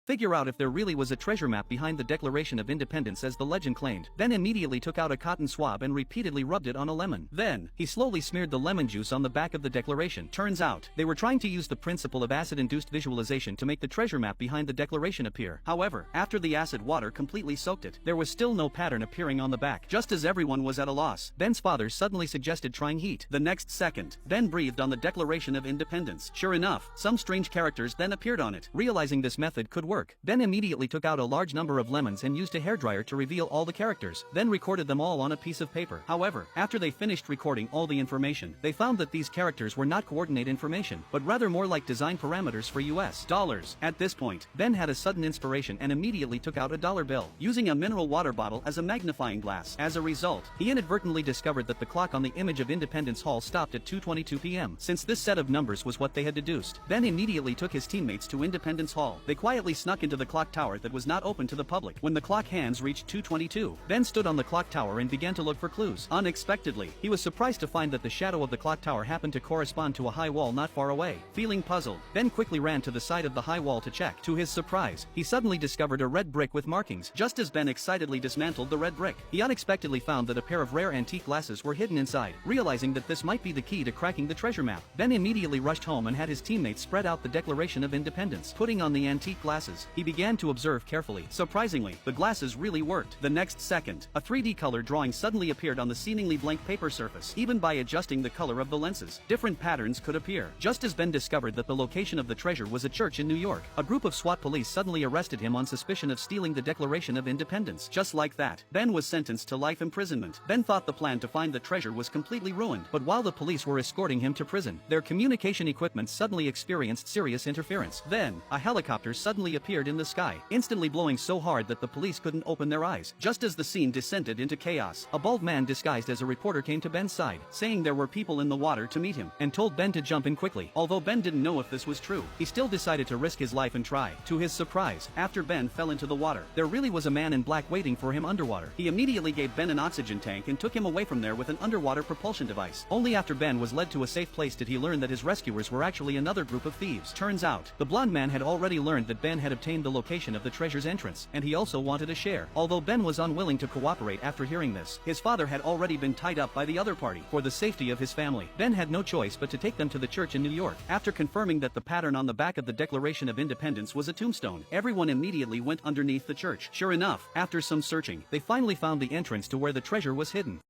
figure out if there really was a treasure map behind the Declaration of Independence as the legend claimed. Ben immediately took out a cotton swab and repeatedly rubbed it on a lemon. Then, he slowly smeared the lemon juice on the back of the Declaration. Turns out, they were trying to use the principle of acid-induced visualization to make the treasure map behind the Declaration appear. However, after the acid water completely soaked it, there was still no pattern appearing on the back. Just as everyone was at a loss, Ben's father suddenly suggested trying heat. The next second, Ben breathed on the Declaration of Independence. Sure enough, some strange characters then appeared on it. Realizing this method could work, Ben immediately took out a large number of lemons and used a hairdryer to reveal all the characters, then recorded them all on a piece of paper. However, after they finished recording all the information, they found that these characters were not coordinate information, but rather more like design parameters for US dollars. At this point, Ben had a sudden inspiration and immediately took out a dollar bill, using a mineral water bottle as a magnifying glass. As a result, he inadvertently discovered that the clock on the image of Independence Hall stopped at 2:22 p.m. Since this set of numbers was what they had deduced, Ben immediately took his teammates to Independence Hall. They quietly snuck into the clock tower that was not open to the public. When the clock hands reached 2:22, Ben stood on the clock tower and began to look for clues. Unexpectedly, he was surprised to find that the shadow of the clock tower happened to correspond to a high wall not far away. Feeling puzzled, Ben quickly ran to the side of the high wall to check. To his surprise, he suddenly discovered a red brick with markings. Just as Ben excitedly dismantled the red brick, he unexpectedly found that a pair of rare antique glasses were hidden inside. Realizing that this might be the key to cracking the treasure map, Ben immediately rushed home and had his teammates spread out the Declaration of Independence. Putting on the antique glasses, he began to observe carefully. Surprisingly, the glasses really worked. The next second, a 3D color drawing suddenly appeared on the seemingly blank paper surface. Even by adjusting the color of the lenses, different patterns could appear. Just as Ben discovered that the location of the treasure was a church in New York, a group of SWAT police suddenly arrested him on suspicion of stealing the Declaration of Independence. Just like that, Ben was sentenced to life imprisonment. Ben thought the plan to find the treasure was completely ruined, but while the police were escorting him to prison, their communication equipment suddenly experienced serious interference. Then, a helicopter suddenly appeared in the sky, instantly blowing so hard that the police couldn't open their eyes. Just as the scene descended into chaos, a bald man disguised as a reporter came to Ben's side, saying there were people in the water to meet him, and told Ben to jump in quickly. Although Ben didn't know if this was true, he still decided to risk his life and try. To his surprise, after Ben fell into the water, there really was a man in black waiting for him underwater. He immediately gave Ben an oxygen tank and took him away from there with an underwater propulsion device. Only after Ben was led to a safe place did he learn that his rescuers were actually another group of thieves. Turns out, the blonde man had already learned that Ben had obtained the location of the treasure's entrance, and he also wanted a share. Although Ben was unwilling to cooperate after hearing this, his father had already been tied up by the other party. For the safety of his family, Ben had no choice but to take them to the church in New York. After confirming that the pattern on the back of the Declaration of Independence was a tombstone, everyone immediately went underneath the church. Sure enough, after some searching, they finally found the entrance to where the treasure was hidden.